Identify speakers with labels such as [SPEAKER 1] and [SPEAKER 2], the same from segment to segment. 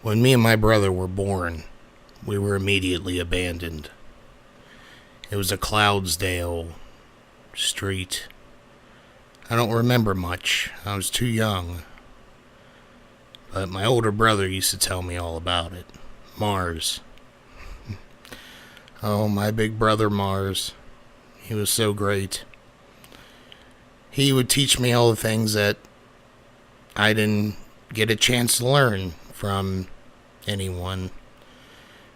[SPEAKER 1] When me and my brother were born, we were immediately abandoned. It was a Cloudsdale street. I don't remember much. I was too young. But my older brother used to tell me all about it. Mars. Oh, my big brother Mars. He was so great. He would teach me all the things that I didn't get a chance to learn from anyone.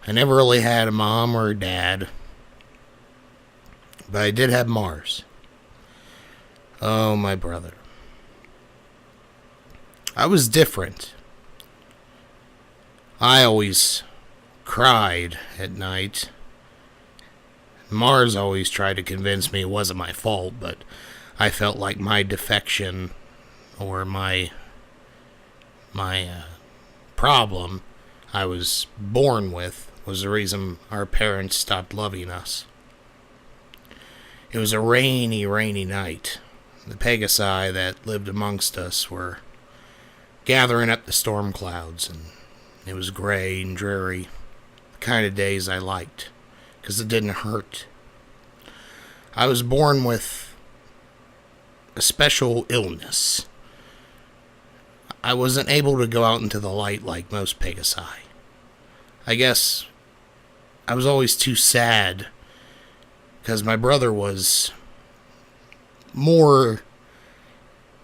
[SPEAKER 1] I never really had a mom or a dad. But I did have Mars. Oh, my brother. I was different. I always cried at night. Mars always tried to convince me it wasn't my fault, but I felt like my defection or my problem I was born with was the reason our parents stopped loving us. It was a rainy, rainy night. The Pegasi that lived amongst us were gathering up the storm clouds, and it was gray and dreary. The kind of days I liked, because it didn't hurt. I was born with a special illness. I wasn't able to go out into the light like most Pegasi. I guess I was always too sad, because my brother was more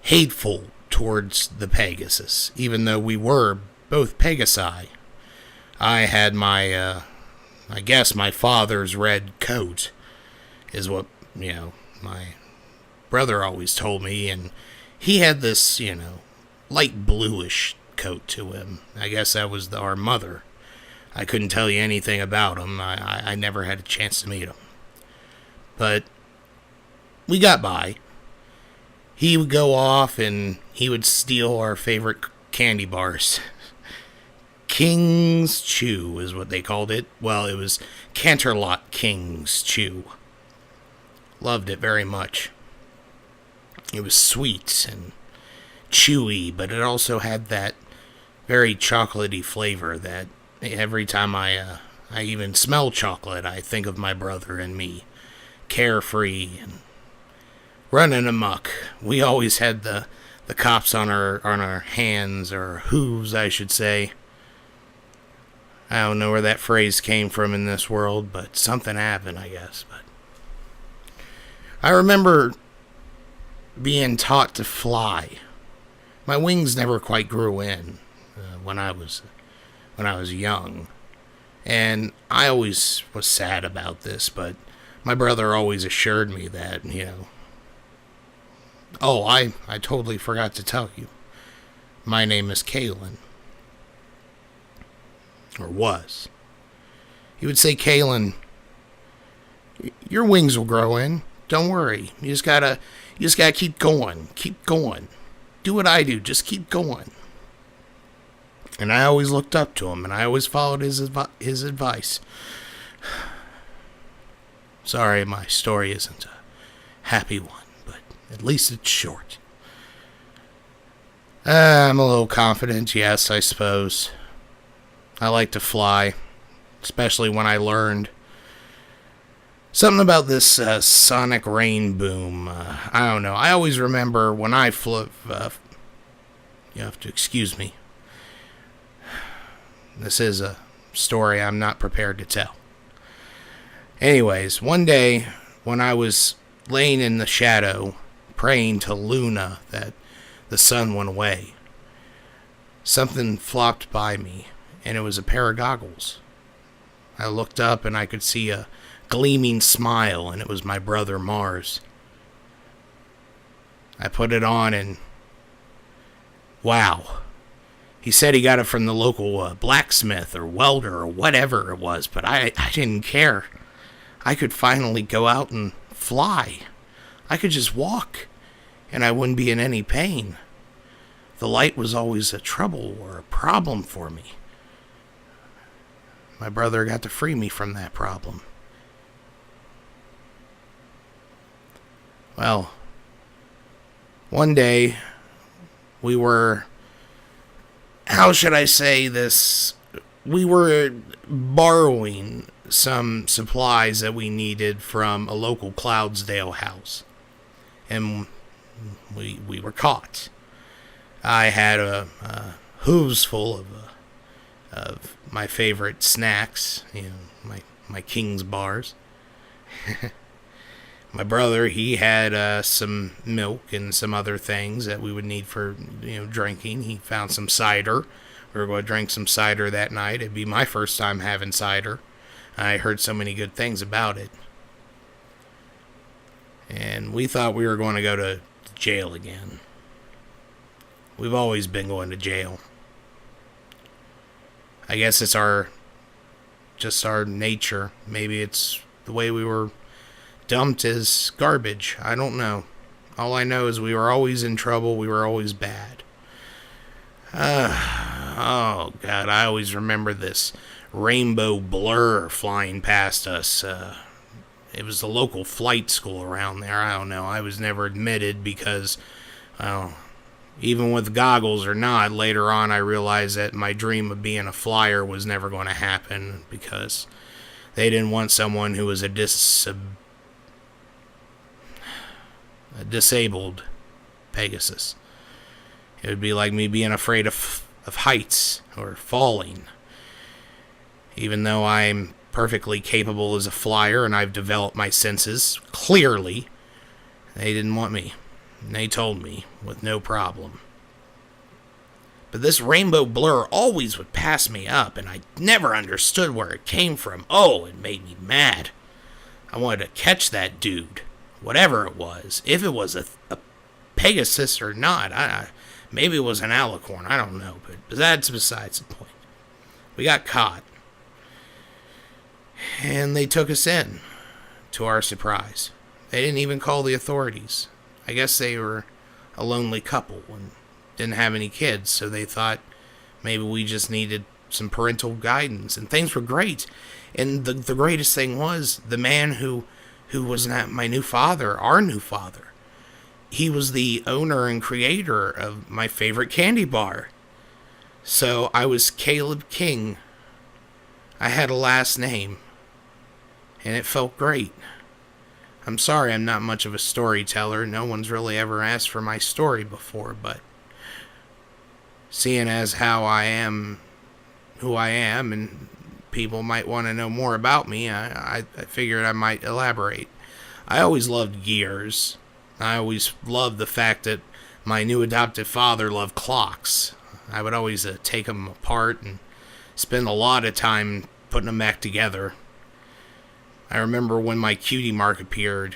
[SPEAKER 1] hateful towards the Pegasus, even though we were both Pegasi. I had my father's red coat, is what, my brother always told me, and he had this, light bluish coat to him. I guess that was our mother. I couldn't tell you anything about him. I never had a chance to meet him. But we got by. He would go off and he would steal our favorite candy bars. King's Chew is what they called it. Well, it was Canterlot King's Chew. Loved it very much. It was sweet and chewy, but it also had that very chocolatey flavor that every time I even smell chocolate, I think of my brother and me. Carefree and running amok. We always had the cops on our hands, or hooves, I should say. I don't know where that phrase came from in this world, but something happened, I guess. But I remember being taught to fly. My wings never quite grew in when I was young, and I always was sad about this, but my brother always assured me that, Oh, I totally forgot to tell you. My name is Kalen. Or was. He would say, Kalen, your wings will grow in. Don't worry. You just gotta keep going. Keep going. Do what I do. Just keep going. And I always looked up to him, and I always followed his advice. Sorry, my story isn't a happy one, but at least it's short. I'm a little confident, yes, I suppose. I like to fly, especially when I learned something about this sonic rain boom. I don't know. I always remember when I flew. You have to excuse me. This is a story I'm not prepared to tell. Anyways, one day when I was laying in the shadow praying to Luna that the sun went away, something flopped by me, and it was a pair of goggles. I looked up and I could see a gleaming smile, and it was my brother Mars. I put it on and wow. He said he got it from the local blacksmith or welder or whatever it was, but I didn't care. I could finally go out and fly. I could just walk, and I wouldn't be in any pain. The light was always a trouble or a problem for me. My brother got to free me from that problem. Well, one day we were how should I say this? We were borrowing some supplies that we needed from a local Cloudsdale house, and we were caught. I had hooves full of my favorite snacks, my King's bars. My brother, he had some milk and some other things that we would need for drinking. He found some cider. We were going to drink some cider that night. It'd be my first time having cider. I heard so many good things about it. And we thought we were going to go to jail again. We've always been going to jail. I guess it's just our nature. Maybe it's the way we were dumped as garbage. I don't know. All I know is we were always in trouble. We were always bad. Oh, God, I always remember this rainbow blur flying past us. It was the local flight school around there. I don't know. I was never admitted because, well, even with goggles or not, later on I realized that my dream of being a flyer was never going to happen because they didn't want someone who was a disabled Pegasus. It would be like me being afraid of heights or falling. Even though I'm perfectly capable as a flyer and I've developed my senses clearly, they didn't want me. And they told me with no problem. But this rainbow blur always would pass me up, and I never understood where it came from. Oh, it made me mad. I wanted to catch that dude, whatever it was. If it was a Pegasus or not, maybe it was an alicorn, I don't know, but that's besides the point. We got caught. And they took us in, to our surprise. They didn't even call the authorities. I guess they were a lonely couple and didn't have any kids, so they thought maybe we just needed some parental guidance, and things were great. And the greatest thing was the man who was not my new father, our new father. He was the owner and creator of my favorite candy bar. So I was Caleb King. I had a last name, and it felt great. I'm sorry I'm not much of a storyteller. No one's really ever asked for my story before, but seeing as how I am who I am and people might want to know more about me, I figured I might elaborate. I always loved gears. I always loved the fact that my new adopted father loved clocks. I would always take them apart and spend a lot of time putting them back together. I remember when my cutie mark appeared.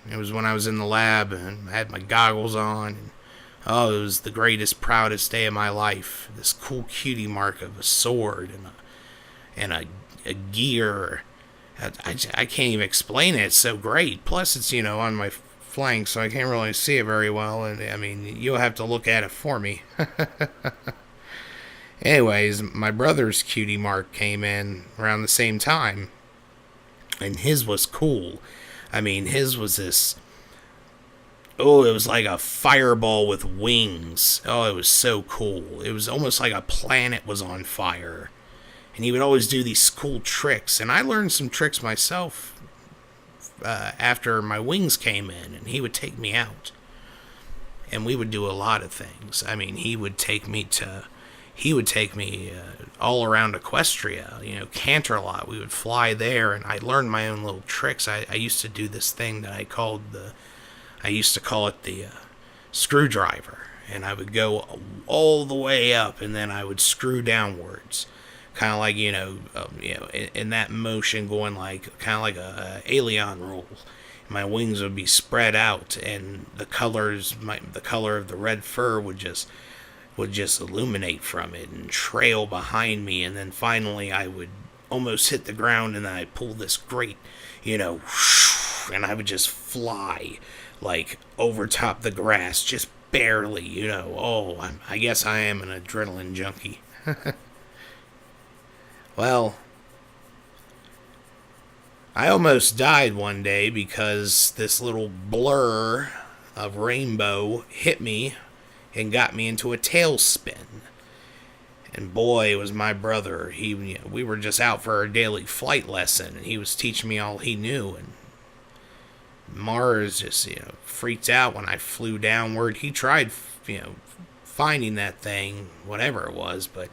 [SPEAKER 1] It was when I was in the lab and I had my goggles on. And, it was the greatest, proudest day of my life. This cool cutie mark of a sword and a gear. I can't even explain it. It's so great. Plus, it's, on my flank, so I can't really see it very well. And I mean, you'll have to look at it for me. Anyways, my brother's cutie mark came in around the same time. And his was cool. I mean, his was this... Oh, it was like a fireball with wings. Oh, it was so cool. It was almost like a planet was on fire. And he would always do these cool tricks. And I learned some tricks myself after my wings came in. And he would take me out. And we would do a lot of things. I mean, he would take me all around Equestria, Canterlot. We would fly there, and I learned my own little tricks. I used to do this thing that I used to call it the screwdriver, and I would go all the way up, and then I would screw downwards, kind of like in that motion, going kind of like a alien roll. My wings would be spread out, and the color of the red fur would just illuminate from it and trail behind me, and then finally I would almost hit the ground, and then I'd pull this great, and I would just fly, over top the grass, just barely, I guess I am an adrenaline junkie. Well, I almost died one day because this little blur of rainbow hit me and got me into a tailspin. And boy, it was my brother. We were just out for our daily flight lesson, and he was teaching me all he knew. And Mars just, freaked out when I flew downward. He tried, finding that thing, whatever it was, but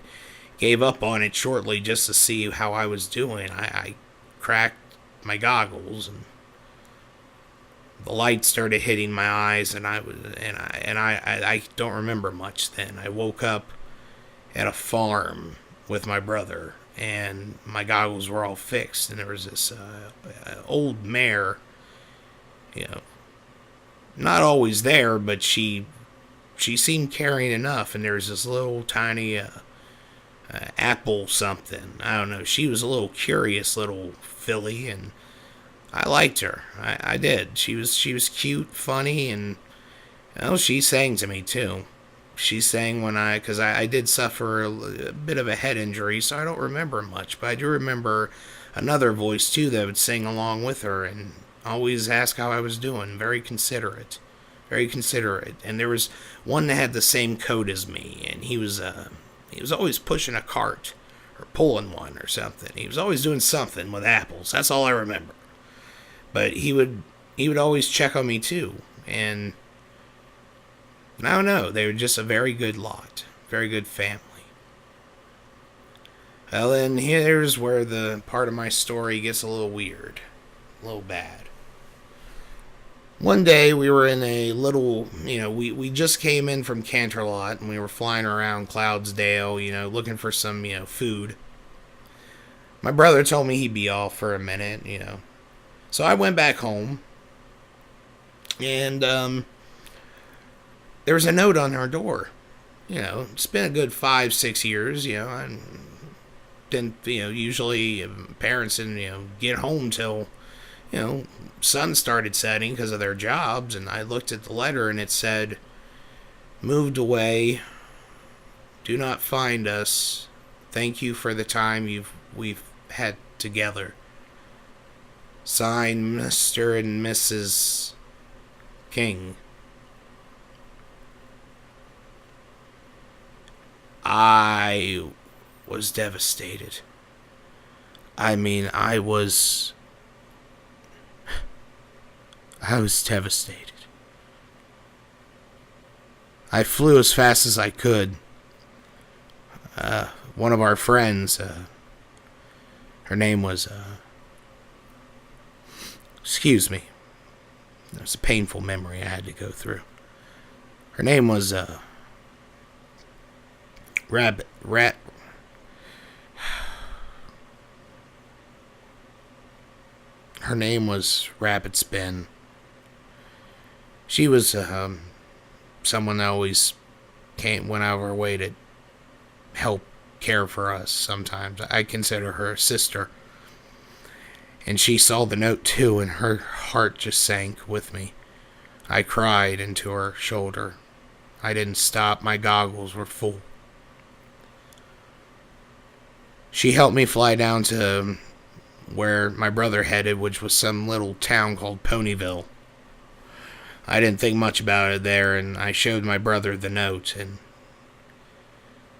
[SPEAKER 1] gave up on it shortly just to see how I was doing. I cracked my goggles, and the light started hitting my eyes, and I don't remember much then. I woke up at a farm with my brother, and my goggles were all fixed, and there was this old mare, not always there, but she seemed caring enough, and there was this little tiny apple something. I don't know. She was a little curious little filly, and I liked her. I did. She was cute, funny, and she sang to me too. She sang because I did suffer a bit of a head injury, so I don't remember much, but I do remember another voice too that would sing along with her and always ask how I was doing. Very considerate. Very considerate. And there was one that had the same coat as me, and he was always pushing a cart or pulling one or something. He was always doing something with apples. That's all I remember. But he would always check on me too, and I don't know. They were just a very good lot, very good family. Well, then here's where the part of my story gets a little weird, a little bad. One day we were in a little, we just came in from Canterlot, and we were flying around Cloudsdale, looking for some, food. My brother told me he'd be off for a minute, So I went back home, and there was a note on our door. It's been a good 5-6 years, I didn't, usually parents didn't, get home till, sun started setting because of their jobs, and I looked at the letter, and it said, "Moved away, do not find us, thank you for the time we've had together. Signed, Mr. and Mrs. King." I was devastated. I was devastated. I flew as fast as I could. One of our friends, her name was, excuse me. It was a painful memory I had to go through. Her name was, Her name was Rabbit Spin. She was someone that always went out of her way to help care for us sometimes. I consider her a sister. And she saw the note too, and her heart just sank with me. I cried into her shoulder. I didn't stop. My goggles were full. She helped me fly down to where my brother headed, which was some little town called Ponyville. I didn't think much about it there, and I showed my brother the note, and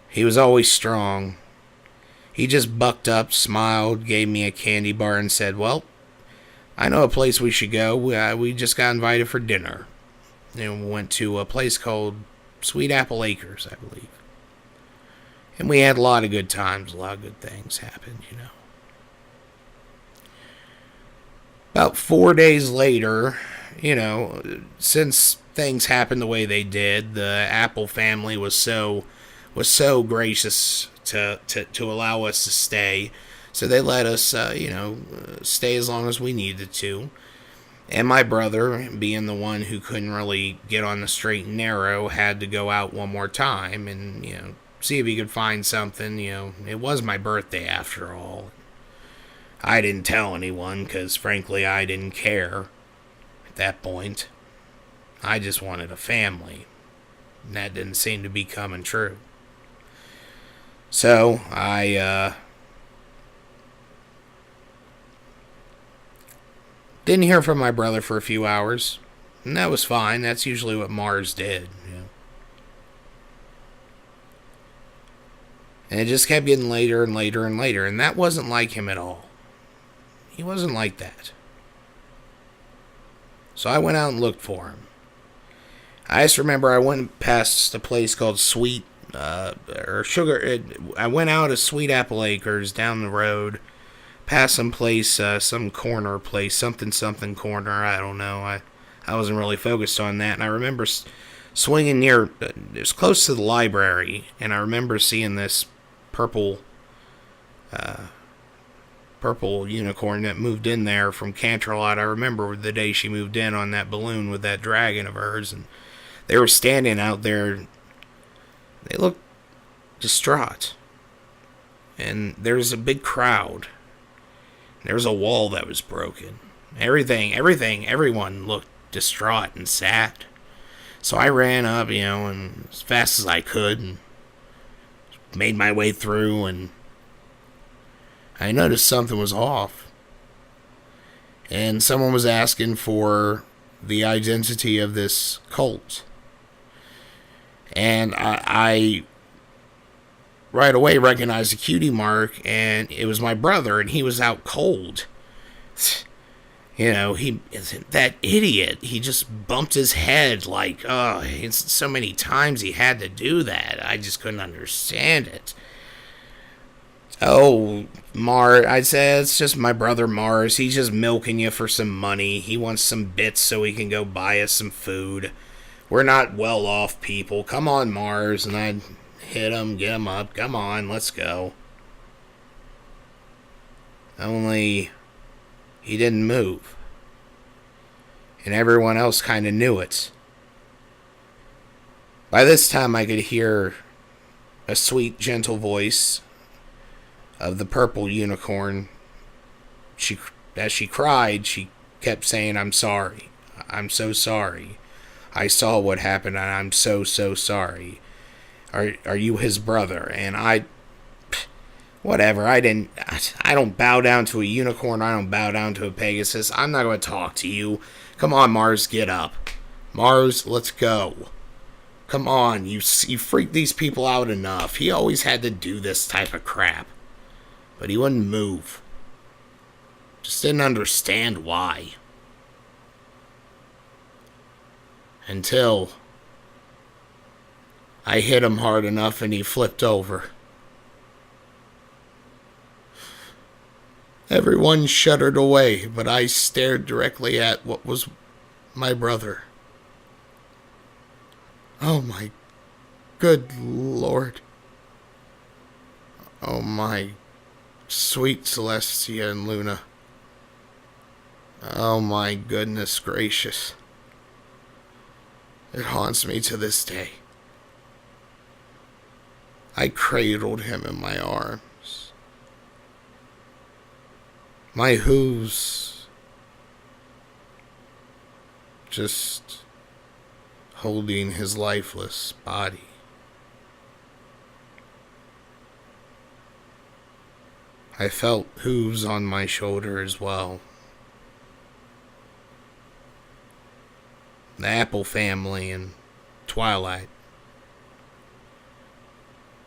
[SPEAKER 1] he was always strong. He just bucked up, smiled, gave me a candy bar, and said, "Well, I know a place we should go. We just got invited for dinner." And we went to a place called Sweet Apple Acres, I believe. And we had a lot of good times, a lot of good things happened, About 4 days later, since things happened the way they did, the Apple family was so gracious to allow us to stay. So they let us, stay as long as we needed to. And my brother, being the one who couldn't really get on the straight and narrow, had to go out one more time and, see if he could find something. It was my birthday after all. I didn't tell anyone because, frankly, I didn't care at that point. I just wanted a family. And that didn't seem to be coming true. So, I didn't hear from my brother for a few hours. And that was fine. That's usually what Mars did. And it just kept getting later and later and later. And that wasn't like him at all. He wasn't like that. So I went out and looked for him. I just remember I went past a place called Sweet, or Sugar. I went out of Sweet Apple Acres down the road, past some place, some corner place, something corner. I don't know. I wasn't really focused on that. And I remember swinging near, it was close to the library, and I remember seeing this purple unicorn that moved in there from Canterlot. I remember the day she moved in on that balloon with that dragon of hers, and they were standing out there. They looked distraught. And there's a big crowd. There was a wall that was broken. Everyone looked distraught and sad. So I ran up, and as fast as I could, and made my way through, and I noticed something was off. And someone was asking for the identity of this cult. And I right away recognized the cutie mark, and it was my brother, and he was out cold. That idiot, he just bumped his head like, it's so many times he had to do that. I just couldn't understand it. Oh, I'd say it's just my brother Mars. He's just milking you for some money. He wants some bits so he can go buy us some food. We're not well-off people. Come on, Mars. And I'd hit him, get him up. Come on, let's go. Only he didn't move. And everyone else kind of knew it. By this time, I could hear a sweet, gentle voice of the purple unicorn. As she cried, she kept saying, "I'm sorry. I'm so sorry. I saw what happened, and I'm so sorry. Are you his brother?" And whatever, I don't bow down to a unicorn. I don't bow down to a Pegasus. I'm not going to talk to you. Come on, Mars, get up. Mars, let's go. Come on, you freaked these people out enough. He always had to do this type of crap. But he wouldn't move. Just didn't understand why. Until I hit him hard enough and he flipped over. Everyone shuddered away, but I stared directly at what was my brother. Oh my good Lord. Oh my sweet Celestia and Luna. Oh my goodness gracious. It haunts me to this day. I cradled him in my arms. My hooves just holding his lifeless body. I felt hooves on my shoulder as well. The Apple family and Twilight.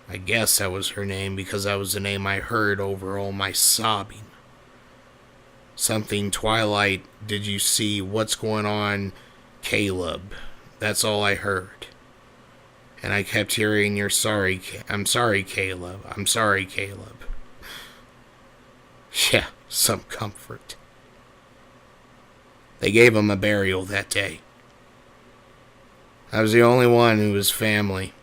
[SPEAKER 1] I guess that was her name because that was the name I heard over all my sobbing. Something Twilight, did you see what's going on, Caleb? That's all I heard. And I kept hearing, "You're sorry, I'm sorry, Caleb. I'm sorry, Caleb." Yeah, some comfort. They gave him a burial that day. I was the only one who was family.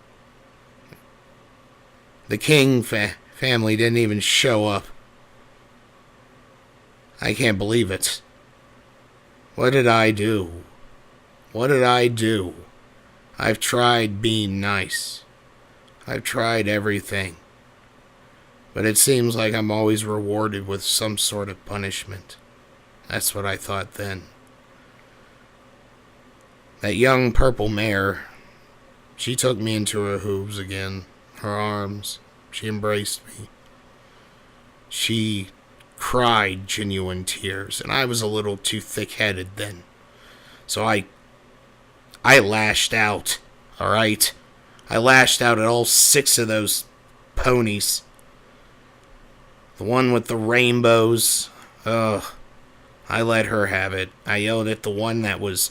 [SPEAKER 1] The King family didn't even show up. I can't believe it. What did I do? What did I do? I've tried being nice. I've tried everything. But it seems like I'm always rewarded with some sort of punishment. That's what I thought then. That young purple mare, she took me into her hooves again, her arms. She embraced me. She cried genuine tears, and I was a little too thick-headed then. So I lashed out, alright? I lashed out at all 6 of those ponies. The one with the rainbows. Ugh. I let her have it. I yelled at the one that was,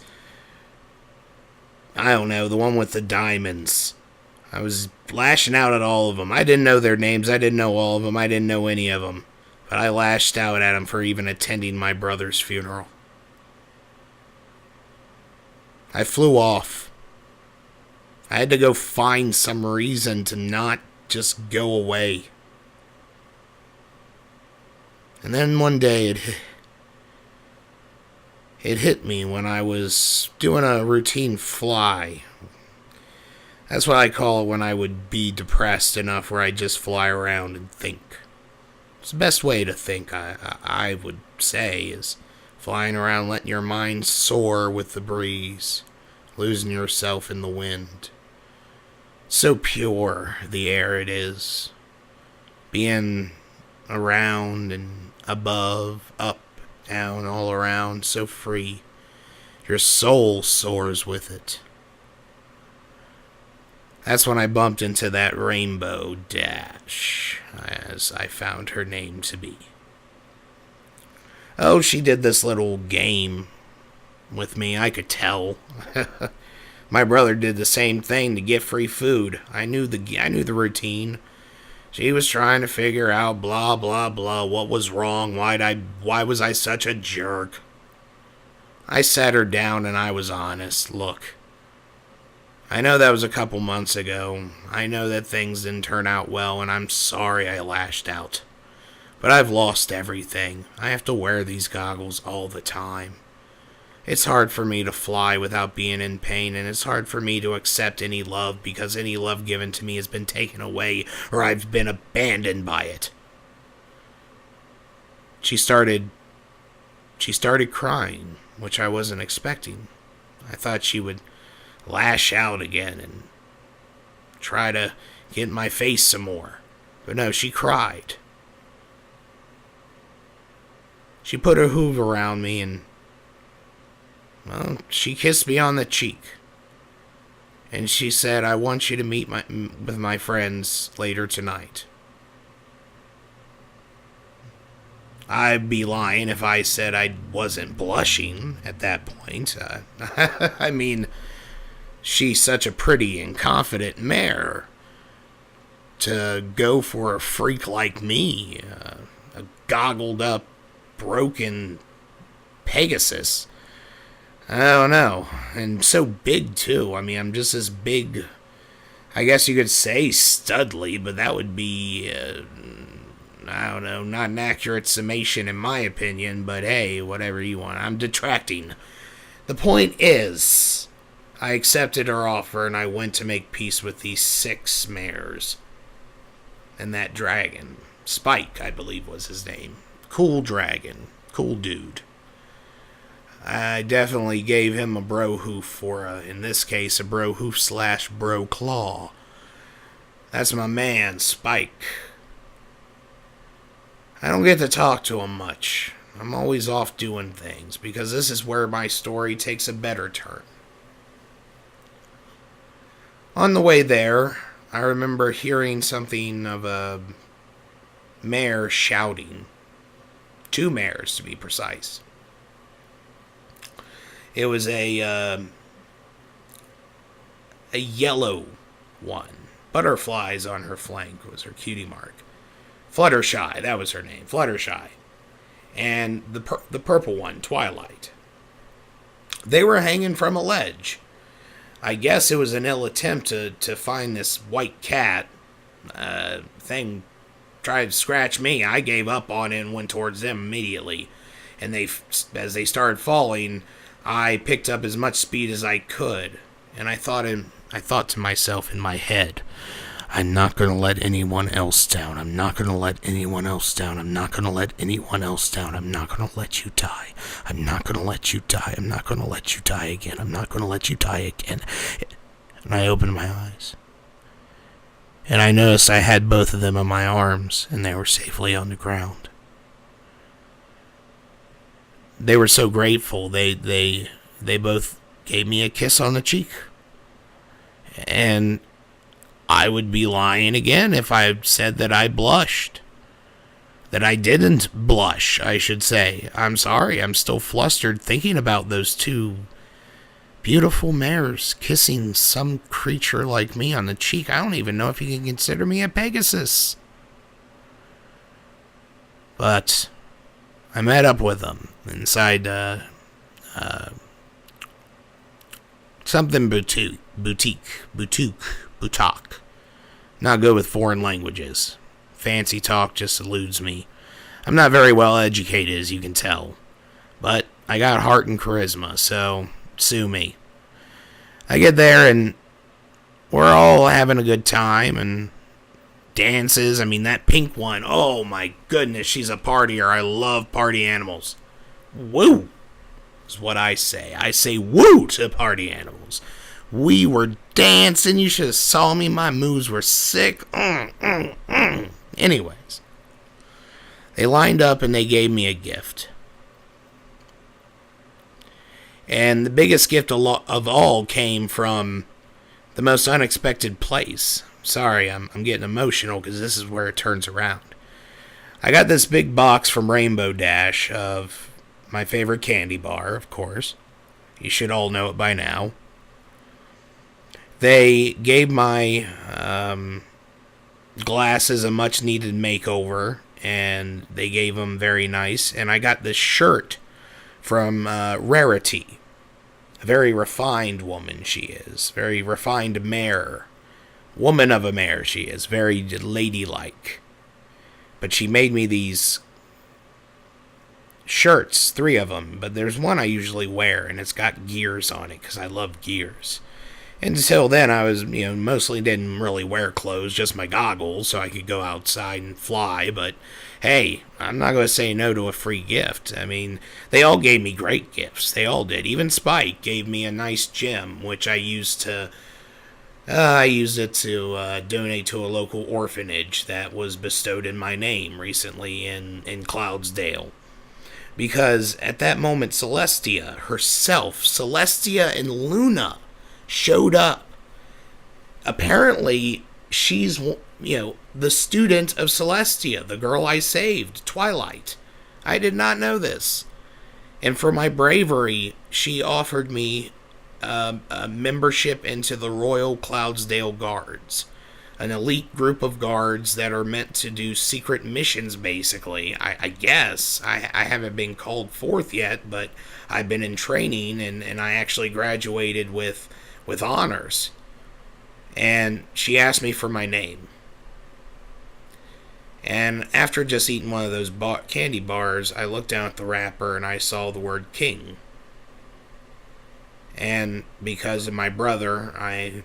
[SPEAKER 1] I don't know, the one with the diamonds. I was lashing out at all of them. I didn't know their names. I didn't know all of them. I didn't know any of them. But I lashed out at them for even attending my brother's funeral. I flew off. I had to go find some reason to not just go away. And then one day it hit me when I was doing a routine fly. That's what I call it when I would be depressed enough where I just fly around and think. It's the best way to think, I would say, is flying around, letting your mind soar with the breeze, losing yourself in the wind. So pure, the air it is. Being around and above, up, down, all around, so free. Your soul soars with it. That's when I bumped into that Rainbow Dash, as I found her name to be. Oh, she did this little game with me, I could tell. My brother did the same thing to get free food. I knew the routine. She was trying to figure out blah blah blah, what was wrong, why was I such a jerk? I sat her down and I was honest. Look, I know that was a couple months ago. I know that things didn't turn out well, and I'm sorry I lashed out. But I've lost everything. I have to wear these goggles all the time. It's hard for me to fly without being in pain, and it's hard for me to accept any love because any love given to me has been taken away or I've been abandoned by it. She started crying, which I wasn't expecting. I thought she would lash out again and try to get in my face some more. But no, she cried. She put her hoof around me and, well, she kissed me on the cheek. And she said, I want you to meet with my friends later tonight. I'd be lying if I said I wasn't blushing at that point. I mean, she's such a pretty and confident mare. To go for a freak like me, a goggled up, broken Pegasus. I don't know. And so big, too. I mean, I'm just as big, I guess you could say studly, but that would be, I don't know, not an accurate summation in my opinion, but hey, whatever you want. I'm detracting. The point is, I accepted her offer and I went to make peace with these 6 mares. And that dragon. Spike, I believe was his name. Cool dragon. Cool dude. I definitely gave him a bro hoof for, in this case, a bro hoof / bro claw. That's my man, Spike. I don't get to talk to him much. I'm always off doing things, because this is where my story takes a better turn. On the way there, I remember hearing something of a mare shouting. 2 mares, to be precise. It was a yellow one. Butterflies on her flank was her cutie mark. Fluttershy, that was her name, Fluttershy. And the purple one, Twilight. They were hanging from a ledge. I guess it was an ill attempt to find this white cat. Thing tried to scratch me. I gave up on it and went towards them immediately. And as they started falling, I picked up as much speed as I could. And I thought to myself in my head, I'm not going to let anyone else down. I'm not going to let anyone else down. I'm not going to let anyone else down. I'm not going to let you die. I'm not going to let you die. I'm not going to let you die again. I'm not going to let you die again. And I opened my eyes. And I noticed I had both of them in my arms, and they were safely on the ground. They were so grateful. They both gave me a kiss on the cheek. And I would be lying again if I said that I blushed. That I didn't blush, I should say. I'm sorry, I'm still flustered thinking about those two beautiful mares kissing some creature like me on the cheek. I don't even know if you can consider me a Pegasus. But I met up with them inside something boutique. Not good with foreign languages. Fancy talk just eludes me. I'm not very well educated, as you can tell. But I got heart and charisma, so sue me. I get there and we're all having a good time and dances. I mean, that pink one, oh my goodness, she's a partier. I love party animals. Woo is what I say. I say woo to party animals. We were dancing. You should have saw me. My moves were sick. Anyways, they lined up and they gave me a gift. And the biggest gift of all came from the most unexpected place. Sorry, I'm getting emotional because this is where it turns around. I got this big box from Rainbow Dash of my favorite candy bar, of course. You should all know it by now. They gave my glasses a much needed makeover, and they gave them very nice. And I got this shirt from Rarity. A very refined woman she is. Very refined mare. Woman of a mare she is. Very ladylike. But she made me these shirts, 3 of them. But there's one I usually wear, and it's got gears on it, because I love gears. Until then, I was, mostly didn't really wear clothes, just my goggles, so I could go outside and fly. But, hey, I'm not going to say no to a free gift. I mean, they all gave me great gifts. They all did. Even Spike gave me a nice gem, which I used to... I used it to donate to a local orphanage that was bestowed in my name recently in Cloudsdale. Because at that moment, Celestia herself, Celestia and Luna, showed up. Apparently, she's, the student of Celestia, the girl I saved, Twilight. I did not know this. And for my bravery, she offered me a membership into the Royal Cloudsdale Guards. An elite group of guards that are meant to do secret missions, basically. I guess. I haven't been called forth yet, but I've been in training, and I actually graduated with honors. And she asked me for my name. And after just eating one of those candy bars, I looked down at the wrapper and I saw the word King. And because of my brother, I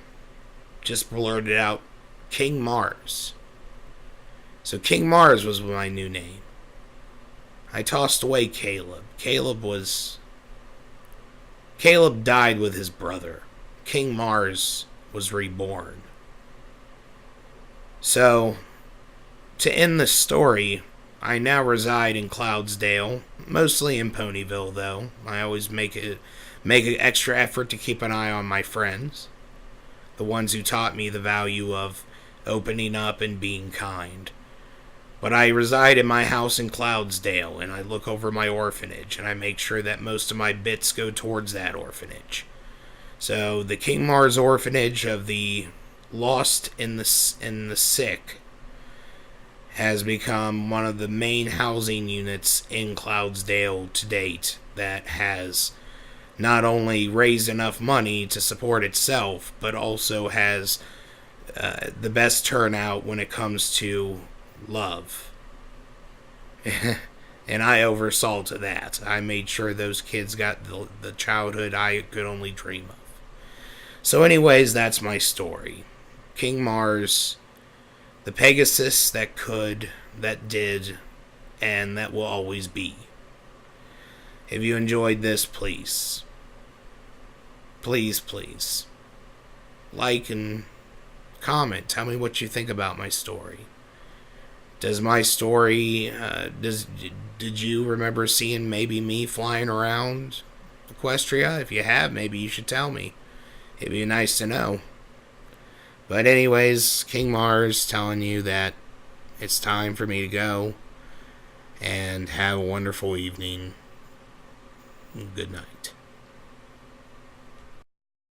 [SPEAKER 1] just blurted out King Mars. So King Mars was my new name. I tossed away Caleb. Caleb died with his brother. King Mars was reborn. So, to end the story, I now reside in Cloudsdale, mostly in Ponyville, though. I always make an extra effort to keep an eye on my friends, the ones who taught me the value of opening up and being kind. But I reside in my house in Cloudsdale, and I look over my orphanage, and I make sure that most of my bits go towards that orphanage. So, the King Mars Orphanage of the Lost and the Sick has become one of the main housing units in Cloudsdale to date that has not only raised enough money to support itself, but also has the best turnout when it comes to love. And I oversaw to that. I made sure those kids got the childhood I could only dream of. So anyways, that's my story. King Mars, the Pegasus that could, that did, and that will always be. If you enjoyed this, please, like and comment. Tell me what you think about my story. Does my story, did you remember seeing maybe me flying around Equestria? If you have, maybe you should tell me. It'd be nice to know. But anyways, King Mars telling you that it's time for me to go. And have a wonderful evening. Good night.